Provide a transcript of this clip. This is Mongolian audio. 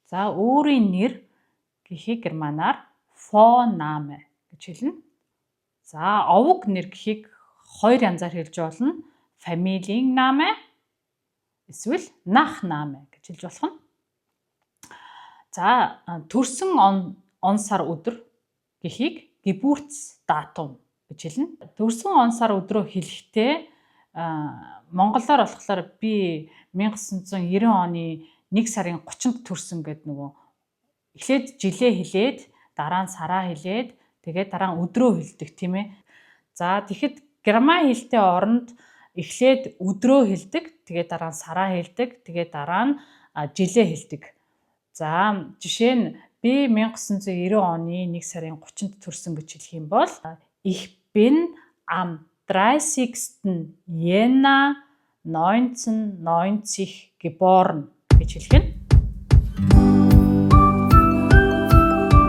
За өөрийн нэр гэхийг германаар Vorname гэж хэлнэ. За овог нэр гэхийг хоёр янзаар хэлж болно. Familienname эсвэл Nachname гэж хэлж болох нь. За төрсөн он сар өдөр гэхийг Geburtsdatum гэж хэлнэ. Төрсөн он сар өдрөө хэлэхдээ монголоор болохоор би 1990 оны 1 сарын 30-нд төрсөн гэдэг нөгөө эхлээд жилээ хэлээд дараа нь сараа хэлээд тэгээд дараа нь өдрөө хэлдэг тийм ээ. За тэгэхэд герман хэлтэй оронд эхлээд өдрөө хэлдэг, тэгээд дараа нь сараа хэлдэг, тэгээд дараа нь жилээ хэлдэг. За жишээ нь би 1990 оны 1 сарын 30-нд төрсөн гэж хэлэх юм бол Ich bin am 30. Jänner 1990 geboren гэж хэлэх нь.